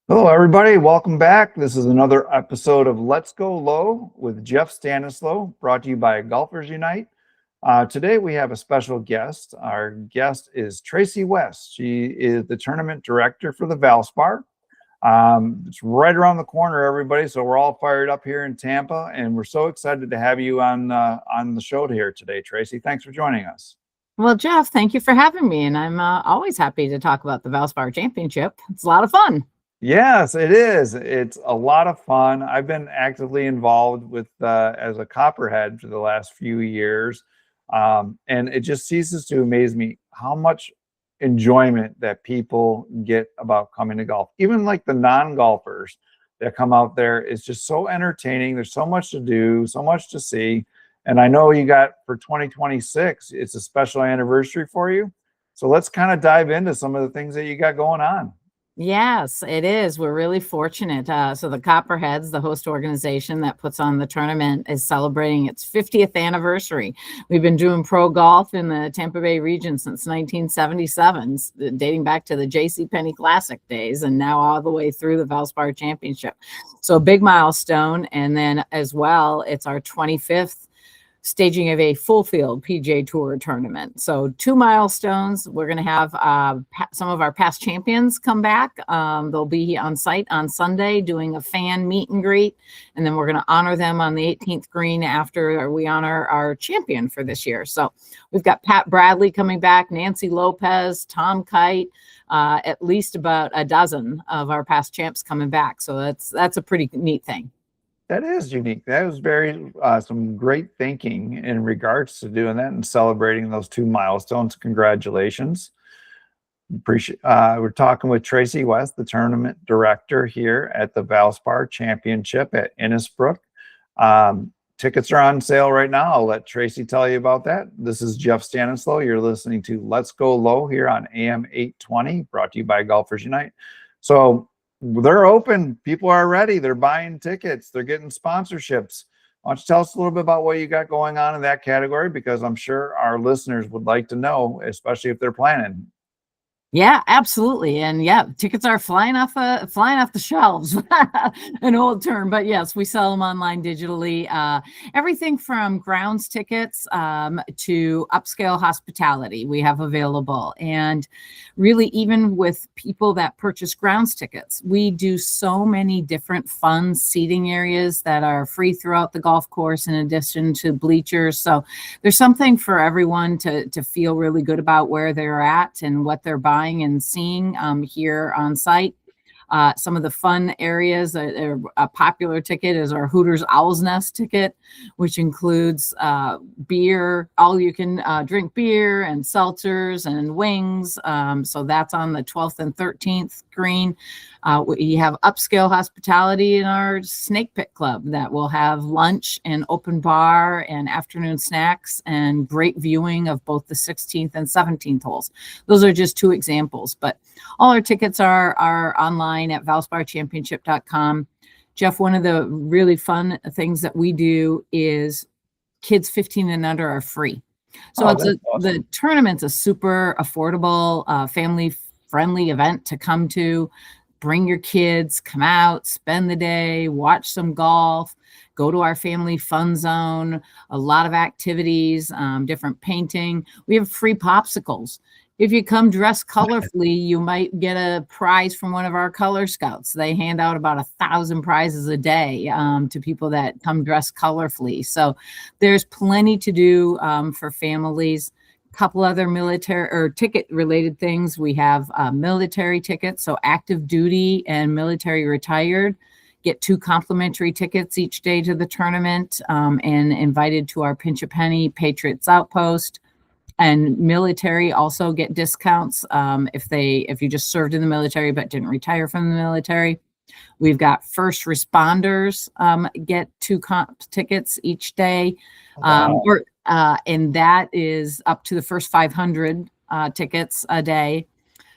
Hello, everybody. Welcome back. This is another episode of Let's Go Low with Jeff Stanislow, brought to you by Golfers Unite. Today, we have a special guest. Our guest is Tracy West. She is the tournament director for the Valspar. It's right around the corner, everybody. So we're all fired up here in Tampa, and we're so excited to have you on the show here today, Tracy. Thanks for joining us. Well, Jeff, thank you for having me. And I'm always happy to talk about the Valspar Championship. It's a lot of fun. Yes, it is. It's a lot of fun. I've been actively involved with as a copperhead for the last few years, and it just ceases to amaze me how much enjoyment that people get about coming to golf. Even like the non-golfers that come out there, it's just so entertaining. There's so much to do, so much to see, and I know you got for 2026. It's a special anniversary for you, so let's kind of dive into some of the things that you got going on. Yes, it is. We're really fortunate. So the Copperheads, the host organization that puts on the tournament, is celebrating its 50th anniversary. We've been doing pro golf in the Tampa Bay region since 1977, dating back to the J.C. Penney Classic days, and now all the way through the Valspar Championship. So a big milestone. And then as well, it's our 25th staging of a full field PGA Tour tournament. So 2 milestones. We're going to have some of our past champions come back. They'll be on site on Sunday doing a fan meet and greet. And then we're going to honor them on the 18th green after we honor our champion for this year. So we've got Pat Bradley coming back, Nancy Lopez, Tom Kite, at least about a dozen of our past champs coming back. So that's a pretty neat thing. That is unique. That was very some great thinking in regards to doing that and celebrating those 2 milestones. Congratulations. Appreciate. We're talking with Tracy West, the tournament director here at the Valspar Championship at Innisbrook. Tickets are on sale right now. I'll let Tracy tell you about that. This is Jeff Stanislow. You're listening to Let's Go Low here on AM 820, brought to you by Golfers Unite. So they're open. People are ready. They're buying tickets. They're getting sponsorships. Why don't you tell us a little bit about what you got going on in that category? Because I'm sure our listeners would like to know, especially if they're planning. Yeah, absolutely. And yeah, tickets are flying off the shelves. An old term, but yes, we sell them online digitally. Everything from grounds tickets to upscale hospitality we have available. And really, even with people that purchase grounds tickets, we do so many different fun seating areas that are free throughout the golf course in addition to bleachers. So there's something for everyone to feel really good about where they're at and what they're buying and seeing here on site. Some of the fun areas, a popular ticket is our Hooters Owl's Nest ticket, which includes beer, all you can drink beer and seltzers and wings. So that's on the 12th and 13th green. We have upscale hospitality in our Snake Pit Club that will have lunch and open bar and afternoon snacks and great viewing of both the 16th and 17th holes. Those are just 2 examples, but all our tickets are online at valsparchampionship.com. Jeff, one of the really fun things that we do is kids 15 and under are free. So awesome. The tournament's a super affordable, family-friendly event to come to. Bring your kids, come out, spend the day, watch some golf, go to our family fun zone, a lot of activities, different painting. We have free popsicles. If you come dressed colorfully, you might get a prize from one of our color scouts. They hand out about 1,000 prizes a day to people that come dressed colorfully. So there's plenty to do for families. Couple other military or ticket related things. We have military tickets, so active duty and military retired get 2 complimentary tickets each day to the tournament and invited to our Pinch a Penny Patriots Outpost. And military also get discounts if you just served in the military but didn't retire from the military. We've got first responders get 2 comp tickets each day. Wow. And that is up to the first 500 tickets a day.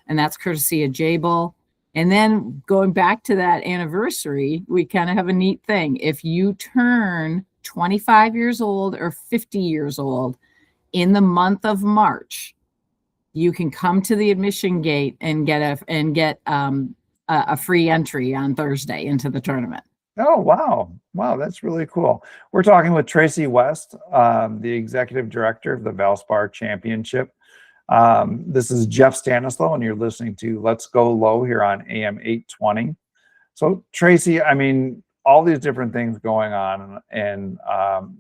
And that's courtesy of Jable. And then going back to that anniversary, we kind of have a neat thing. If you turn 25 years old or 50 years old in the month of March, you can come to the admission gate and get a free entry on Thursday into the tournament. Oh, wow. Wow, that's really cool. We're talking with Tracy West, the executive director of the Valspar Championship. This is Jeff Stanislow, and you're listening to Let's Go Low here on AM 820. So, Tracy, I mean, all these different things going on, and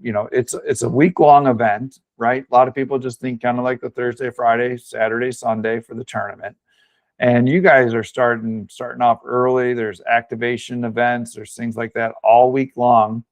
you know, it's a week-long event, right? A lot of people just think kind of like the Thursday, Friday, Saturday, Sunday for the tournament. And you guys are starting off early. There's activation events, there's things like that all week long.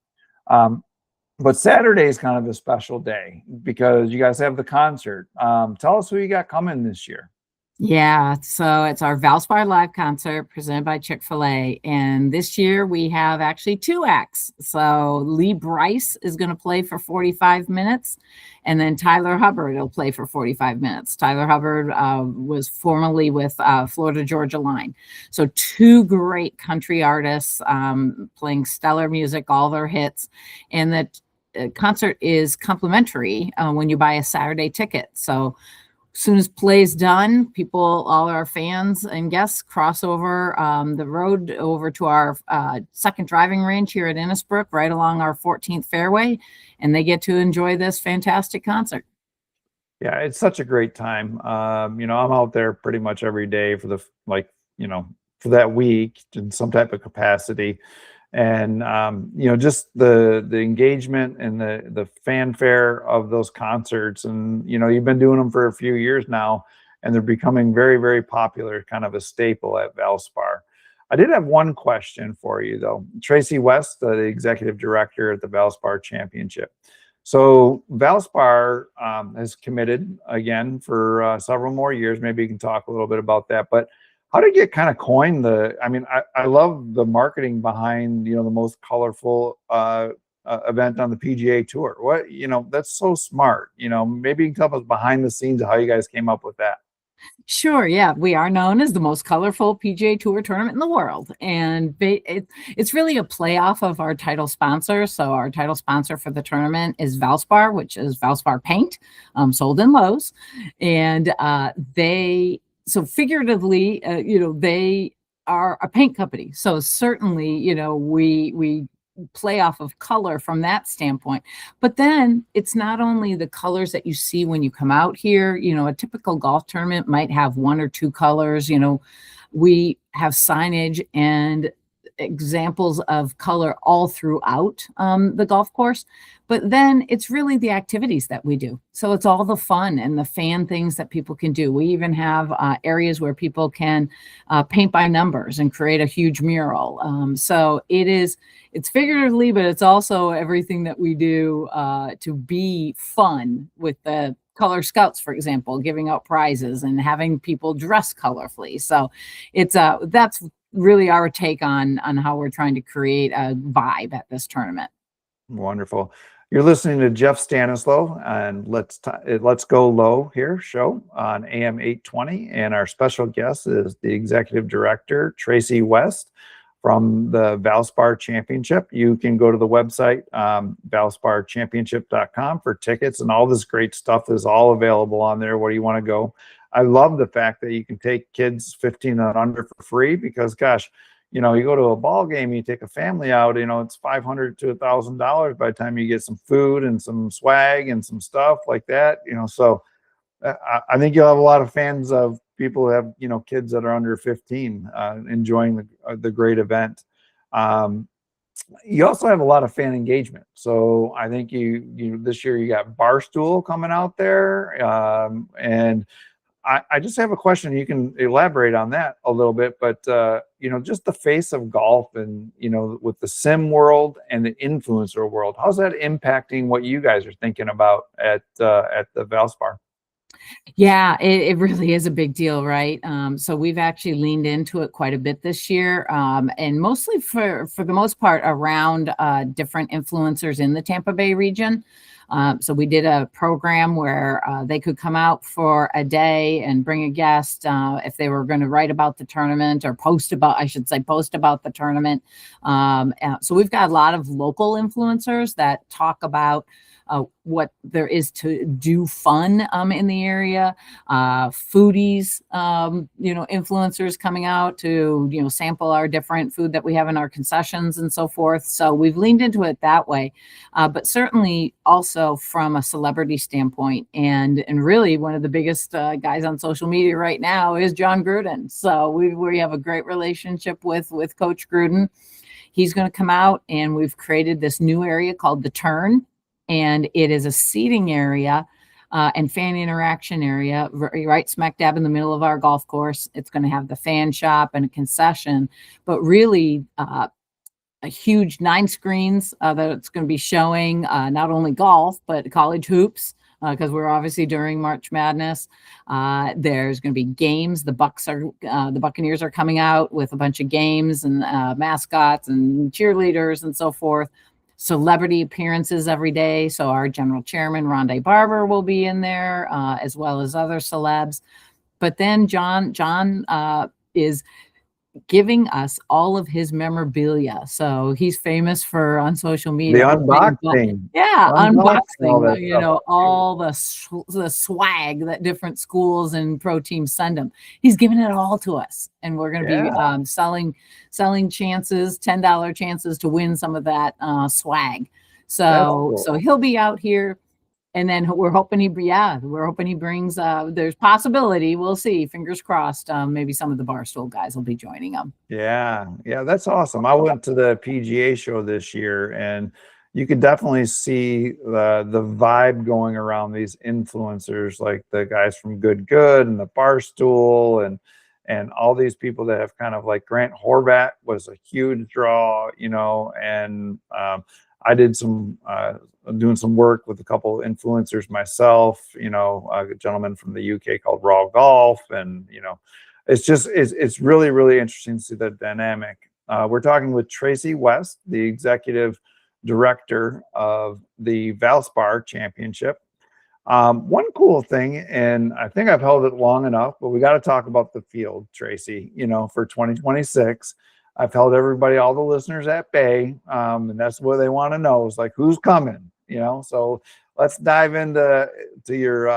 But Saturday is kind of a special day because you guys have the concert. Tell us who you got coming this year. Yeah, so it's our Valspar live concert presented by Chick-fil-A. And this year we have actually two acts. So Lee Bryce is going to play for 45 minutes, and then Tyler Hubbard will play for 45 minutes. Tyler Hubbard was formerly with Florida Georgia Line. So two great country artists playing stellar music, all their hits. And the concert is complimentary when you buy a Saturday ticket. So as soon as play's done, people, all our fans and guests cross over the road over to our second driving range here at Innisbrook, right along our 14th fairway, and they get to enjoy this fantastic concert. Yeah, it's such a great time. You know, I'm out there pretty much every day for for that week in some type of capacity. And you know, just the engagement and the fanfare of those concerts, and you know, you've been doing them for a few years now, and they're becoming very, very popular, kind of a staple at Valspar. I did have one question for you though. Tracy West, the executive director at the Valspar Championship. So Valspar has committed again for several more years. Maybe you can talk a little bit about that, but how did you kind of coin I mean, I love the marketing behind, you know, the most colorful event on the PGA Tour. What, you know, that's so smart. You know, maybe you can tell us behind the scenes of how you guys came up with that. Sure, yeah, we are known as the most colorful PGA Tour tournament in the world, and it's really a playoff of our title sponsor. So our title sponsor for the tournament is Valspar, which is Valspar paint, sold in Lowe's, and so figuratively, you know, they are a paint company. So certainly, you know, we play off of color from that standpoint. But then it's not only the colors that you see when you come out here. You know, a typical golf tournament might have one or two colors. You know, we have signage and examples of color all throughout the golf course. But then it's really the activities that we do. So it's all the fun and the fan things that people can do. We even have areas where people can paint by numbers and create a huge mural. So it's figuratively, but it's also everything that we do to be fun with the Color Scouts, for example, giving out prizes and having people dress colorfully. So that's really our take on how we're trying to create a vibe at this tournament. Wonderful. You're listening to Jeff Stanislow and Let's Go Low here show on AM 820. And our special guest is the executive director, Tracy West from the Valspar Championship. You can go to the website, valsparchampionship.com for tickets, and all this great stuff is all available on there. Where do you want to go? I love the fact that you can take kids 15 and under for free because, gosh, you know, you go to a ball game, you take a family out, you know, it's $500 to $1,000 by the time you get some food and some swag and some stuff like that, you know. So I think you'll have a lot of fans of people who have, you know, kids that are under 15 enjoying the great event. You also have a lot of fan engagement. So I think you this year you got Barstool coming out there, and I just have a question. You can elaborate on that a little bit, but you know, just the face of golf, and you know, with the sim world and the influencer world, how's that impacting what you guys are thinking about at the Valspar? Yeah, it really is a big deal, right? So we've actually leaned into it quite a bit this year, and mostly for the most part around different influencers in the Tampa Bay region. So we did a program where they could come out for a day and bring a guest if they were going to write about the tournament or post about the tournament. So we've got a lot of local influencers that talk about what there is to do fun in the area. Foodies, influencers coming out to, sample our different food that we have in our concessions and so forth. So we've leaned into it that way, but certainly also from a celebrity standpoint. And really one of the biggest guys on social media right now is John Gruden. So we have a great relationship with Coach Gruden. He's going to come out, and we've created this new area called The Turn, and it is a seating area and fan interaction area right smack dab in the middle of our golf course. It's going to have the fan shop and a concession, but really a huge 9 screens that it's going to be showing not only golf, but college hoops, because we're obviously during March Madness. There's going to be games. The Buccaneers are coming out with a bunch of games and mascots and cheerleaders and so forth. Celebrity appearances every day. So our general chairman, Rondé Barber, will be in there, as well as other celebs. But then John is giving us all of his memorabilia. So he's famous for on social media. The unboxing. Yeah, unboxing, all the swag that different schools and pro teams send him. He's giving it all to us. And we're going to be selling chances, $10 chances to win some of that swag. So cool. So he'll be out here. And then we're hoping he brings, there's possibility, we'll see, fingers crossed, maybe some of the Barstool guys will be joining him. Yeah, that's awesome. I went to the PGA show this year, and you could definitely see the vibe going around these influencers, like the guys from Good and the Barstool and all these people that have kind of, like Grant Horvat was a huge draw, and I did doing some work with a couple of influencers myself, a gentleman from the UK called Raw Golf. And, it's really, really interesting to see the dynamic. We're talking with Tracy West, the executive director of the Valspar Championship. One cool thing, and I think I've held it long enough, but we got to talk about the field, Tracy, for 2026. I've held all the listeners at bay, and that's what they want to know is, like, who's coming, so let's dive into your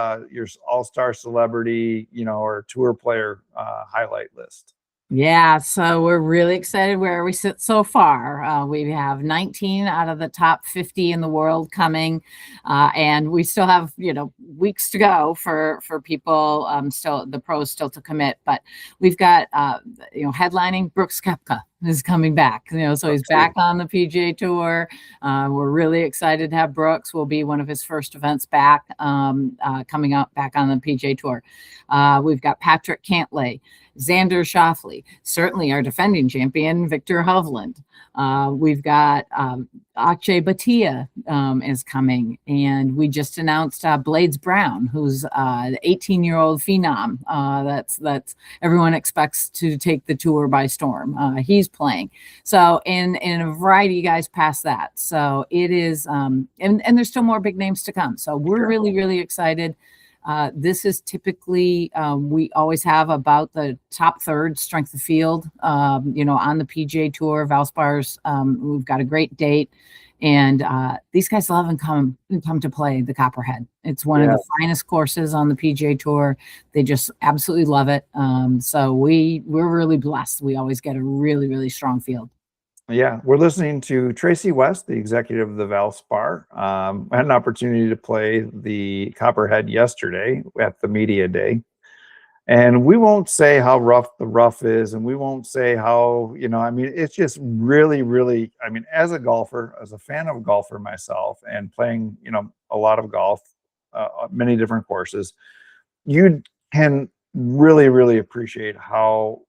all-star celebrity, or tour player highlight list. Yeah, so we're really excited where we sit so far. We have 19 out of the top 50 in the world coming, and we still have, weeks to go for people, still the pros still to commit. But we've got, headlining Brooks Koepka is coming back, so he's back on the PGA Tour. We're really excited to have Brooks. Will be one of his first events back, coming out back on the PGA Tour. We've got Patrick Cantlay, Xander Schauffele, certainly our defending champion, Victor Hovland. We've got Akshay Bhatia is coming, and we just announced Blades Brown, who's the 18-year-old phenom that's everyone expects to take the tour by storm. He's playing. So in a variety of guys past that. So it is, and there's still more big names to come. So we're really, really excited. This is typically, we always have about the top third strength of field, on the PGA Tour. Valspar's, we've got a great date, and these guys love and come to play the Copperhead. It's one of the finest courses on the PGA Tour. They just absolutely love it. So we're really blessed. We always get a really, really strong field. Yeah, we're listening to Tracy West, the executive of the Valspar. I had an opportunity to play the Copperhead yesterday at the media day. And we won't say how rough the rough is, and we won't say how, it's just really, really, as a golfer, as a fan of golfer myself, and playing, a lot of golf, many different courses, you can really, really appreciate how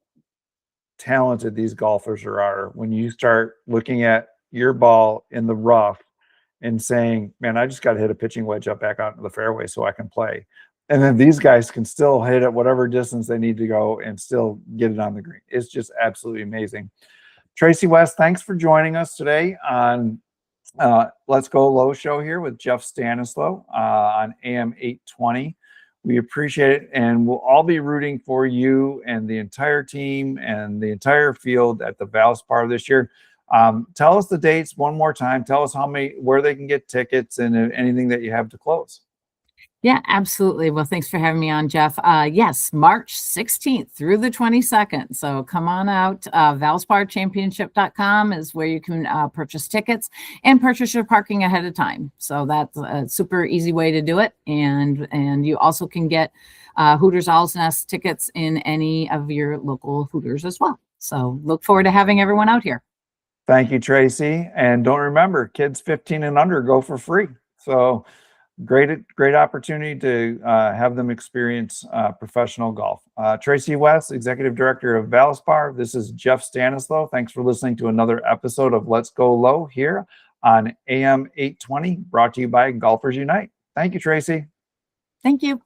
talented these golfers are when you start looking at your ball in the rough and saying, man, I just got to hit a pitching wedge up back out into the fairway so I can play. And then these guys can still hit it whatever distance they need to go and still get it on the green. It's just absolutely amazing. Tracy West, thanks for joining us today on Let's Go Low Show here with Jeff Stanislow on AM 820. We appreciate it, and we'll all be rooting for you and the entire team and the entire field at the Valspar this year. Tell us the dates one more time. Tell us where they can get tickets, and anything that you have to close. Yeah, absolutely. Well, thanks for having me on, Jeff. Yes, March 16th through the 22nd. So come on out. Valsparchampionship.com is where you can purchase tickets and purchase your parking ahead of time. So that's a super easy way to do it. And you also can get Hooters Owl's Nest tickets in any of your local Hooters as well. So look forward to having everyone out here. Thank you, Tracy. And don't remember, kids 15 and under go for free. So great opportunity to have them experience professional golf. Tracy West, Executive Director of Valspar. This is Jeff Stanislow. Thanks for listening to another episode of Let's Go Low here on AM 820, brought to you by Golfers Unite. Thank you, Tracy. Thank you.